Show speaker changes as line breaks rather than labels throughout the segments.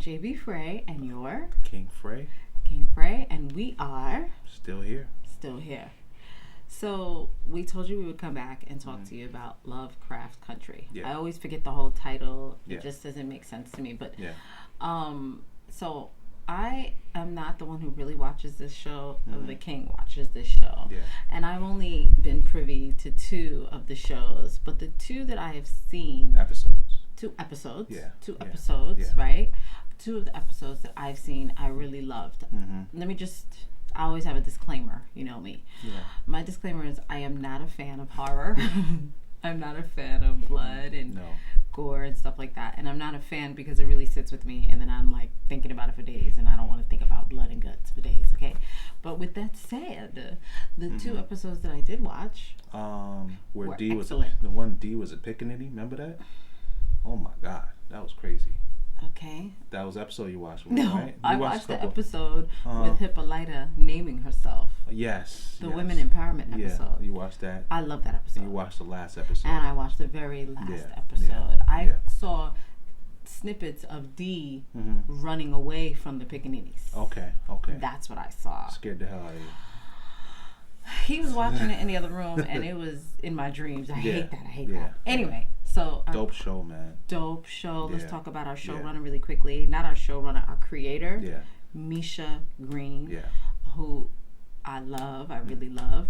JB Frey, and you're
King Frey.
King Frey, and we are
Still here.
still here. So we told you we would come back and talk to you about Lovecraft Country.
Yeah.
I always forget the whole title.
Yeah.
It just doesn't make sense to me. But
Yeah.
so I am not the one who really watches this show. The King watches this show.
Yeah.
And I've only been privy to 2 of the shows, but the 2 that I have seen,
Episodes.
2 episodes,
Yeah.
2
Yeah.
episodes,
Yeah.
right? 2 of the episodes that I've seen, I really loved. Let me I always have a disclaimer, you know me.
Yeah.
My disclaimer is I am not a fan of horror. I'm not a fan of blood and
No.
gore and stuff like that. And I'm not a fan because it really sits with me and then I'm like thinking about it for days and I don't want to think about blood and guts for days, okay? But with that said, the 2 episodes that I did watch
where
were
D was
excellent.
the one D was a pickaninny. Remember that? Oh my God, that was crazy.
Okay.
That was the episode you watched,
No,
right? You
I watched the
a couple.
episode with Hippolyta naming herself.
Yes.
The
yes.
women empowerment
Yeah,
episode.
you watched that.
I love that episode.
And you watched the last episode.
And I watched the very last
Yeah,
episode.
yeah,
I
yeah.
saw snippets of D running away from the pickaninnies.
Okay.
That's what I saw.
Scared the hell out of you.
He was watching it in the other room, and it was in my dreams. I
Yeah,
hate that. I hate
yeah,
that. Anyway, so
Dope show, man.
dope show. Let's
Yeah,
talk about our
yeah.
showrunner really quickly. Not our showrunner, our creator,
Yeah.
Misha Green,
Yeah.
who I love. I really love.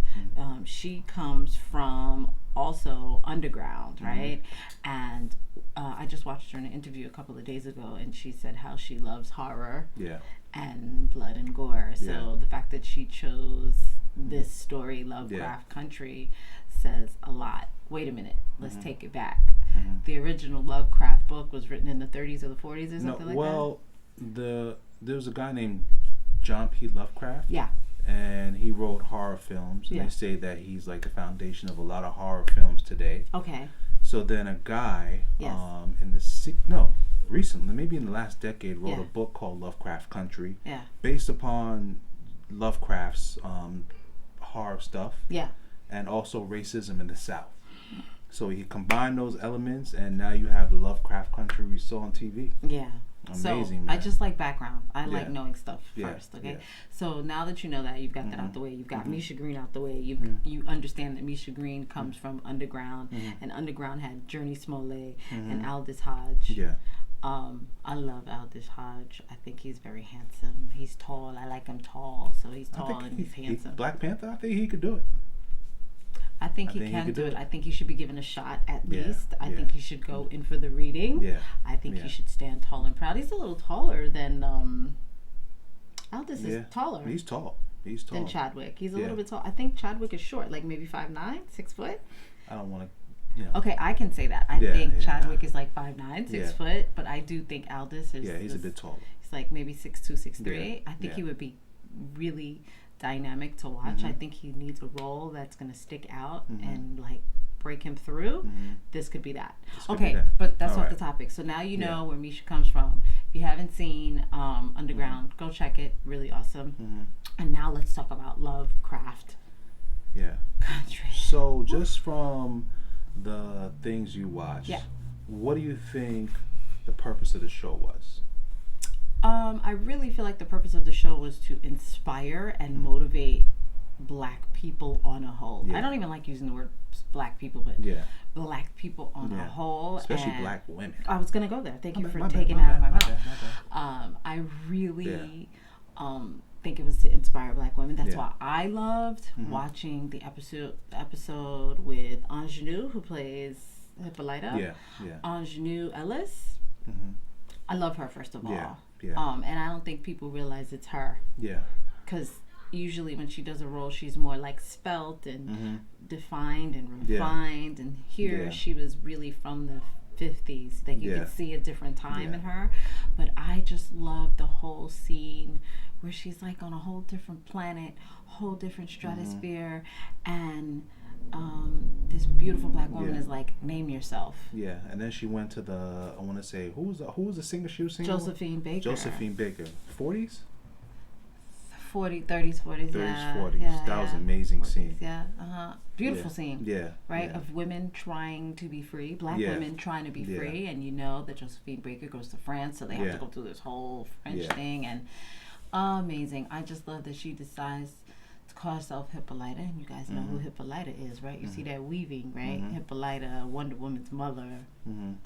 She comes from also underground, right? And I just watched her in an interview a couple of days ago, and she said how she loves horror
Yeah.
and blood and gore. So
Yeah.
the fact that she chose this story, Lovecraft Country, says a lot. Wait a minute, let's take it back. The original Lovecraft book was written in the 30s or the 40s or something like
there was a guy named John P. Lovecraft.
that? Yeah.
And he wrote horror films. And
Yeah.
they say that he's like the foundation of a lot of horror films today.
Okay.
So then a guy
Yes.
recently, maybe in the last decade, wrote
Yeah.
a book called Lovecraft Country,
Yeah.
based upon Lovecraft's horror stuff
Yeah.
and also racism in the South. So he combined those elements, and now you have the Lovecraft Country we saw on TV.
Yeah.
Amazing,
So I
man.
just like background. I like
Yeah.
knowing stuff
Yeah,
first. Okay.
yeah.
So now that you know that, you've got that out the way. You've got Misha Green out the way. You understand that Misha Green comes from underground, and underground had Journey Smollett and Aldous Hodge.
Yeah.
I love Aldous Hodge. I think he's very handsome. He's tall. I like him tall. So he's tall and he's handsome.
Black Panther, I think he could do it.
I think he
think he
can
could
do
do
it.
it.
I think he should be given a shot at
Yeah,
least. I
yeah.
think he should go in for the reading.
Yeah.
I think
Yeah.
he should stand tall and proud. He's a little taller than Aldous
Yeah.
is taller
He's tall. He's tall.
than Chadwick. He's a
Yeah.
little bit tall. I think Chadwick is short, like maybe 5'9", 6 foot.
I don't want to,
Okay, I can say that. I
Yeah,
think
yeah.
Chadwick is like 5'9", 6
Yeah.
foot, but I do think Aldous is.
Yeah, he's a bit taller.
He's like maybe 6'2", 6'3".
Yeah,
I think
yeah.
he would be really dynamic to watch. I think he needs a role that's going to stick out and like break him through. This could be that.
could be
Okay,
that.
but that's
All
off
right.
the topic. So now you know
Yeah.
where Misha comes from. If you haven't seen Underground, go check it. Really awesome. And now let's talk about Lovecraft
Yeah.
Country.
So just from the things you watched,
Yeah.
what do you think the purpose of the show was?
I really feel like the purpose of the show was to inspire and motivate Black people on a whole.
Yeah.
I don't even like using the word Black people, but
Yeah.
Black people on a
Yeah.
whole.
Especially
and
Black women.
I was going to go there. Thank you for
My bad,
taking
my
that out of my
bad,
mouth.
my bad.
I really think it was to inspire Black women. That's
Yeah.
why I loved watching the episode with Ingenue, who plays Hippolyta.
Yeah. Yeah.
Ingenue Ellis. I love her, first of all.
Yeah. Yeah.
And I don't think people realize it's her,
Yeah.
because usually when she does a role, she's more like spelt and defined and
Yeah.
refined. And here
Yeah.
she was really from the 50s. Like you
Yeah.
could see a different time
Yeah.
in her. But I just love the whole scene where she's like on a whole different planet, whole different stratosphere, and this beautiful Black woman
Yeah.
is like, name yourself.
Yeah. And then she went to the, I want to say, who was the singer she was singing with?
Josephine Baker.
Josephine Baker. 40s?
30s, 40s,
40s. That was an amazing
40s,
scene.
Yeah, beautiful
Yeah.
scene.
Yeah.
Right,
Yeah.
of women trying to be free, black
Yeah.
women trying to be
Yeah.
free, and you know that Josephine Baker goes to France, so they have to go through this whole French thing, and amazing. I just love that she decides to call herself Hippolyta, and you guys know who Hippolyta is, right? You see that weaving, right? Hippolyta, Wonder Woman's mother,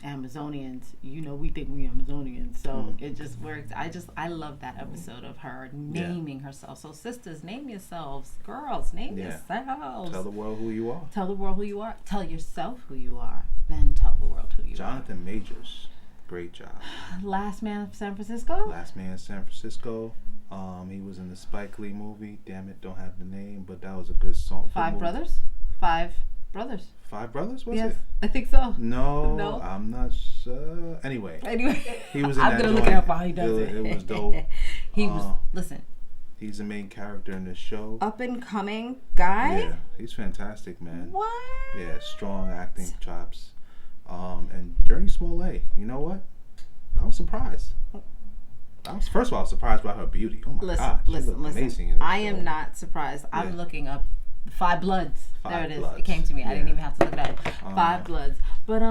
Amazonians. You know, we think we Amazonians, so it just works. I love that episode of her naming herself. So sisters, name yourselves. Girls, name yourselves.
Tell the world who you are.
Tell the world who you are. Tell yourself who you are. Then tell the world who you
Jonathan Majors, great job.
Last Man of San Francisco.
Last Man in San Francisco. He was in the Spike Lee movie. Damn it, don't have the name, but that was a good song.
Five Brothers. Five Brothers.
Five Brothers, was
Yes,
it?
I think so.
No, I'm not sure. Anyway, he was in
I'm
that
gonna
joint.
look it up while he does it.
It was dope.
He was. Listen.
He's the main character in this show.
Up and coming guy.
Yeah, he's fantastic, man.
What?
Yeah, strong acting chops. And Journey Smollett, you know what? I was surprised. First of all, I was surprised by her beauty. Oh my God, she looked amazing in this
I
show.
am not surprised. I'm looking up Five Bloods. There it is.
Bloods.
It came to me. I didn't even have to look it up. Five Bloods. But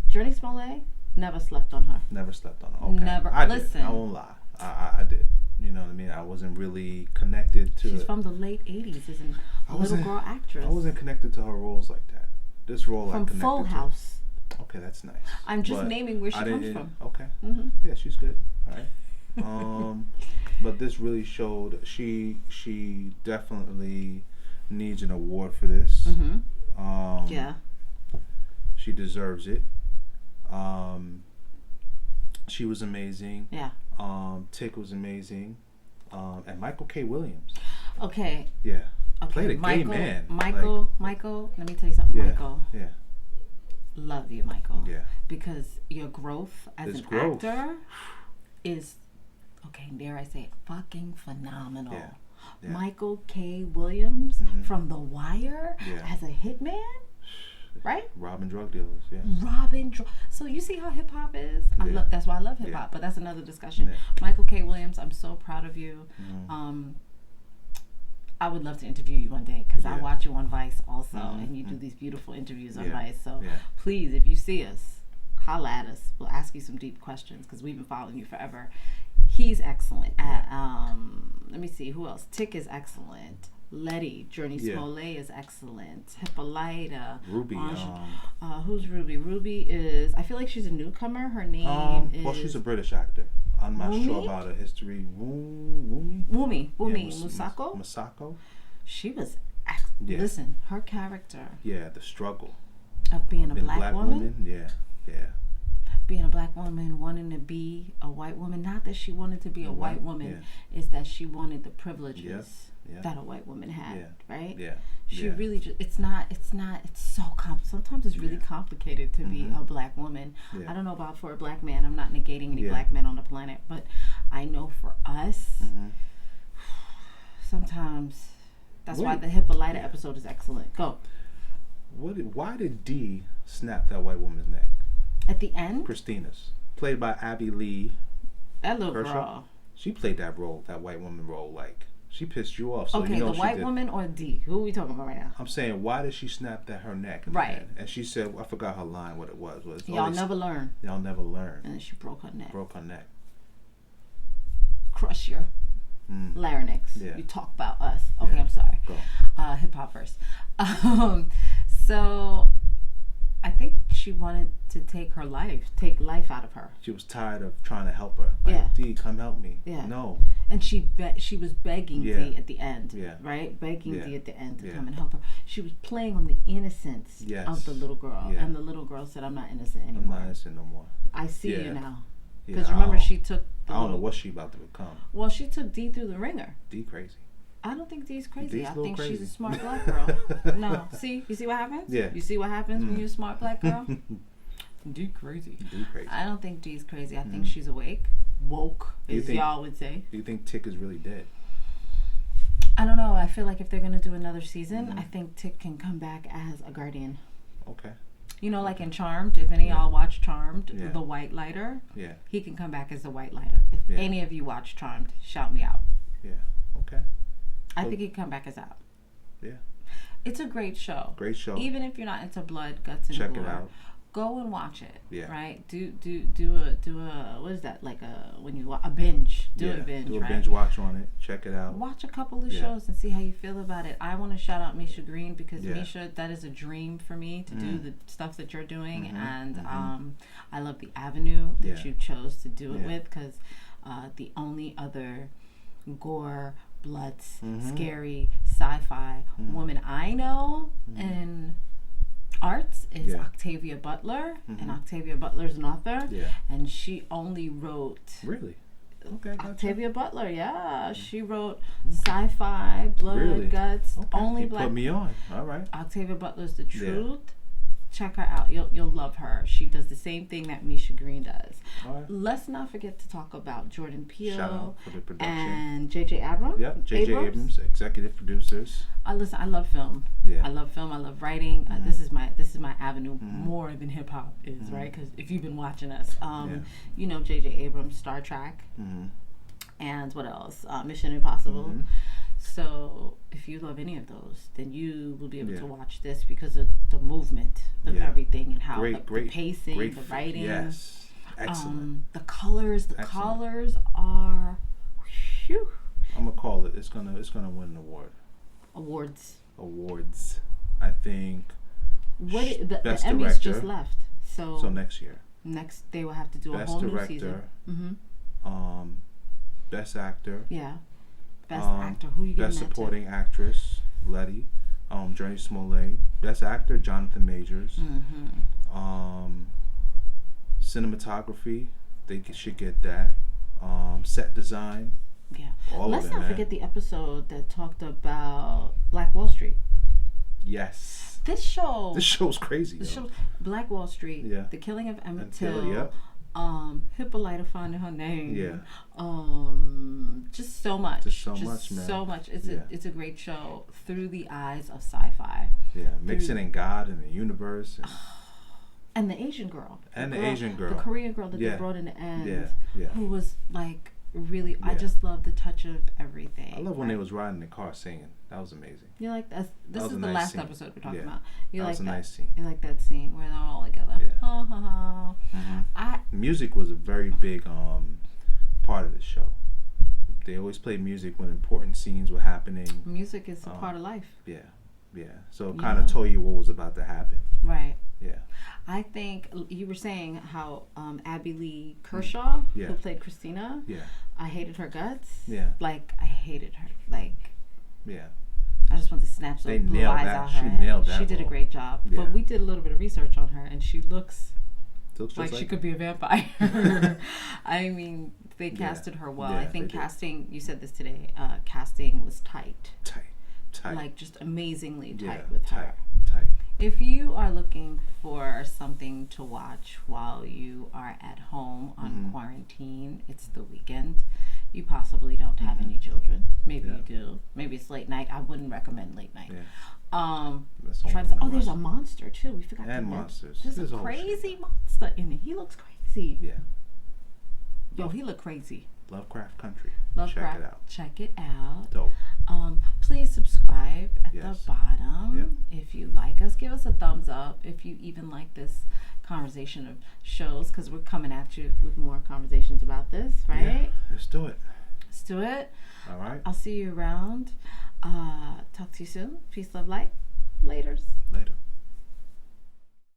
Journey Smollett, never slept on her.
Never slept on her. Okay.
Never.
I
Listen.
did. I won't lie. I did. You know what I mean? I wasn't really connected to.
She's from the late '80s. Isn't a little girl actress.
I wasn't connected to her roles like that. This role
from
I connected
Full
to.
House.
Okay, that's nice.
I'm just naming where she comes from.
Okay. Yeah, she's good. All right. But this really showed she definitely needs an award for this.
Yeah.
She deserves it. She was amazing.
Yeah.
Tick was amazing. And Michael K. Williams.
Okay.
Yeah.
Okay.
Played a gay man.
Michael, let me tell you something,
Yeah,
Michael.
Yeah.
Love you, Michael.
Yeah.
Because your growth as an actor is, okay, dare I say it, fucking phenomenal.
Yeah. Yeah.
Michael K. Williams from The Wire as a hitman, right?
Robbing drug dealers, yeah.
So you see how hip hop is?
Yeah.
That's why I love hip hop, but that's another discussion.
Yeah.
Michael K. Williams, I'm so proud of you. I would love to interview you one day because I watch you on Vice also, and you do these beautiful interviews on Vice. So please, if you see us, holla at us. We'll ask you some deep questions because we've been following you forever. He's excellent. Let me see who else. Tick is excellent. Letty, Journey Smollett is excellent. Hippolyta,
Ruby.
who's Ruby? Ruby is. I feel like she's a newcomer. Her name is.
Well, she's a British actor. I'm not sure about her history. Wumi Musako.
She was.
Yeah.
Listen, her character.
Yeah, the struggle
of being a black woman.
Yeah.
Being a black woman, wanting to be a white woman. Not that she wanted to be a white woman, it's that she wanted the privileges that a white woman had, right?
Yeah.
She really just, it's so sometimes it's really complicated to be a black woman. I don't know about for a black man. I'm not negating any black men on the planet, but I know for us, sometimes that's why the Hippolyta episode is excellent. Go.
Why did Dee snap that white woman's neck?
At the end?
Christina's. Played by Abby Lee.
That little
Kershaw.
girl.
She played that role, that white woman role, like, she pissed you off. So
okay,
you know
the white woman or D? Who are we talking about right now?
I'm saying, why did she snap her neck?
Right.
And she said, I forgot her line, what it was.
Y'all never learn.
Y'all never learn.
And then she broke her neck. Crush your larynx.
Yeah.
You talk about us. Okay, I'm sorry.
Go.
Hip hop first. So I think she wanted to take life out of her.
She was tired of trying to help her. Like, Dee, come help me.
Yeah.
No.
And she was begging Dee at the end.
Yeah.
Right? Begging Dee at the end to come and help her. She was playing on the innocence of the little girl.
Yeah.
And the little girl said, I'm not innocent anymore.
I'm not innocent no more.
I see you now. Because remember, she took
I don't know what she about to become.
Well, she took Dee through the ringer.
Dee crazy.
I don't think Dee's crazy. I think
crazy.
she's a smart black girl. No. See? You see what happens?
Yeah.
You see what happens when you're a smart black girl? Dee crazy.
Dee crazy.
I don't think Dee's crazy. I think she's awake. Woke, as y'all would say.
Do you think Tick is really dead?
I don't know. I feel like if they're going to do another season, I think Tick can come back as a guardian.
Okay.
You know, like in Charmed, if any of y'all watch Charmed, the white lighter, he can come back as the white lighter. If any of you watch Charmed, shout me out.
Yeah. Okay.
I think he'd come back as Al.
Yeah.
It's a great show.
Great show.
Even if you're not into blood, guts, and
check
gore,
it out.
go and watch it.
Yeah.
Right. Do a what is that, like a binge? Do a binge.
Do a
right?
binge watch on it. Check it out.
Watch a couple of shows and see how you feel about it. I want to shout out Misha Green because Misha, that is a dream for me to do the stuff that you're doing, and I love the avenue that you chose to do it with, because the only other gore, bloods, scary, sci-fi woman I know in arts is Octavia Butler, and Octavia Butler's an author, and she only wrote.
Really? Okay. Gotcha.
Octavia Butler, she wrote sci-fi, blood, guts, only black.
Put me on. All right.
Octavia Butler's The Truth. Check her out. You'll love her. She does the same thing that Misha Green does. Right. Let's not forget to talk about Jordan Peele.
Shout out for the production.
And J.J. Abrams.
Yep, J.J. Abrams, executive producers.
Listen, I love film.
Yeah.
I love film. I love writing. This is my avenue more than hip hop is, right? Because if you've been watching us, you know J.J. Abrams, Star Trek, and what else? Mission Impossible. So if you love any of those, then you will be able to watch this because of the movement of everything and how the pacing, the writing.
Yes, excellent.
The colors are. Whew.
I'm gonna call it. It's gonna win an award.
Awards.
I think.
The
Best
Emmys
director.
just left. So
next year.
Next they will have to do a whole
director,
new season.
Best actor.
Yeah. Best actor. Who you giving
Best
that
supporting actress, Letty. Journey Smollett. Best actor, Jonathan Majors. Cinematography, they should get that. Set design.
Yeah.
All
Let's
of it,
not
man.
forget the episode that talked about Black Wall Street.
Yes.
This show's crazy.
This
show, Black Wall Street.
Yeah.
The killing of Emmett
Till,
Till.
yep.
Hippolyta finding her name.
Yeah.
Just so much.
Much, man.
So much. It's a great show through the eyes of sci-fi.
Yeah. Mixing in God and the universe.
And the Asian girl.
The Asian girl.
The Korean girl that they brought in the end.
Yeah.
Who was like really. I just love the touch of everything.
I love when they was riding in the car singing. That was amazing.
You like that? This is the
nice
last
scene.
episode we're talking about. You
that
like
was a
that?
nice scene.
You like that scene where they're all together?
Yeah.
Ha ha ha.
Music was a very big part of the show. They always played music when important scenes were happening.
Music is a part of life.
Yeah. So it kind of told you what was about to happen.
Right.
Yeah.
I think you were saying how Abby Lee Kershaw, who played Christina, I hated her guts.
Yeah.
Like, I hated her. Like,
yeah.
I just want to snatch those blue eyes out her.
She nailed that.
She did a great job.
Yeah.
But we did a little bit of research on her, and she looks like she could be a vampire. I mean, they casted her well. I think casting, you said this today, casting was tight.
Tight.
Like, just amazingly tight with her.
Tight.
If you are looking for something to watch while you are at home on quarantine, it's the weekend. You possibly don't have any children. Maybe you do. Maybe it's late night. I wouldn't recommend late night.
Yeah.
There's a monster too. We forgot to mention.
Monsters.
There's a crazy monster in it. He looks crazy.
Yeah.
Yo, he looked crazy.
Lovecraft Country.
Lovecraft.
Check it out.
Check it out.
Dope.
Please subscribe at the bottom.
Yep.
If you like us, give us a thumbs up. If you even like this conversation of shows, because we're coming at you with more conversations about this, right?
Yeah. Let's do it. All right.
I'll see you around. Talk to you soon. Peace, love, light. Laters.
Later.